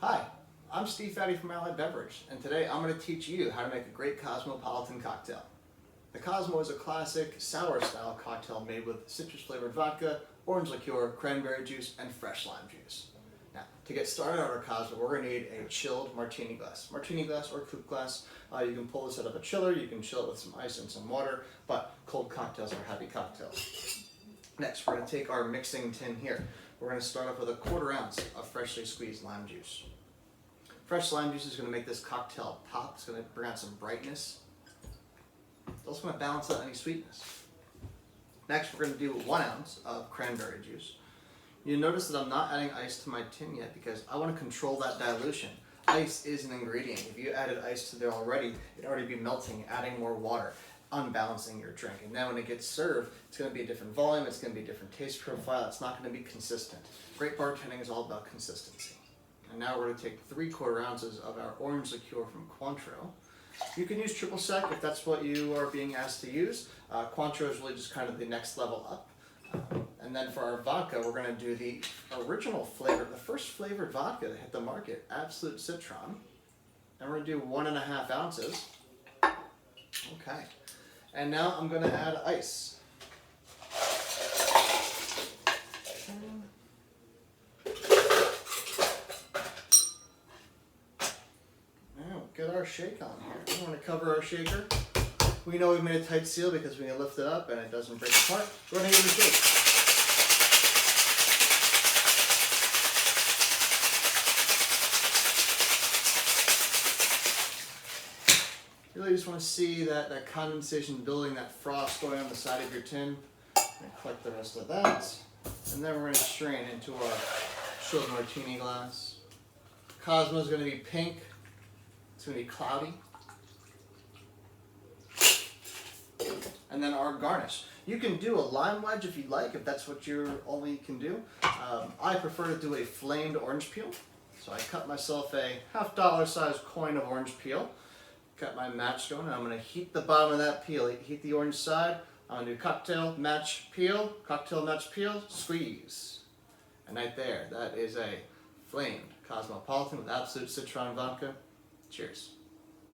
Hi, I'm Steve Fette from Allied Beverage, and today I'm going to teach you how to make a great Cosmopolitan cocktail. The Cosmo is a classic sour-style cocktail made with citrus-flavored vodka, orange liqueur, cranberry juice, and fresh lime juice. Now, to get started on our Cosmo, we're going to need a chilled martini glass. Martini glass or coupe glass. You can pull this out of a chiller, you can chill it with some ice and some water, but cold cocktails are happy cocktails. Next, we're going to take our mixing tin here. We're going to start off with a 1/4 ounce of freshly squeezed lime juice. Fresh lime juice is going to make this cocktail pop. It's going to bring out some brightness. It's also going to balance out any sweetness. Next, we're going to do 1 ounce of cranberry juice. You notice that I'm not adding ice to my tin yet because I want to control that dilution. Ice is an ingredient. If you added ice to there already, it'd already be melting, adding more water, unbalancing your drink. And now when it gets served, it's going to be a different volume, it's going to be a different taste profile, it's not going to be consistent. Great bartending is all about consistency. And now we're going to take 3/4 ounces of our orange liqueur from Cointreau. You can use triple sec if that's what you are being asked to use. Cointreau is really just kind of the next level up. And then for our vodka, we're going to do the original flavor, the first flavored vodka that hit the market, Absolut Citron. And we're going to do 1.5 ounces. Okay. And now I'm going to add ice. Get our shake on here. We want to cover our shaker. We know we've made a tight seal because when you lift it up and it doesn't break apart, we're going to give it a shake. You really just want to see that condensation building, that frost going on the side of your tin. Collect the rest of that. And then we're going to strain into our chilled martini glass. Cosmo is going to be pink. It's going to be cloudy. And then our garnish. You can do a lime wedge if you'd like, if that's what you only can do. I prefer to do a flamed orange peel. So I cut myself a $50 size coin of orange peel. Got my match going, and I'm going to heat the bottom of that peel. Heat the orange side. I'm going to do cocktail match peel, squeeze. And right there, that is a flamed Cosmopolitan with Absolut Citron Vodka. Cheers.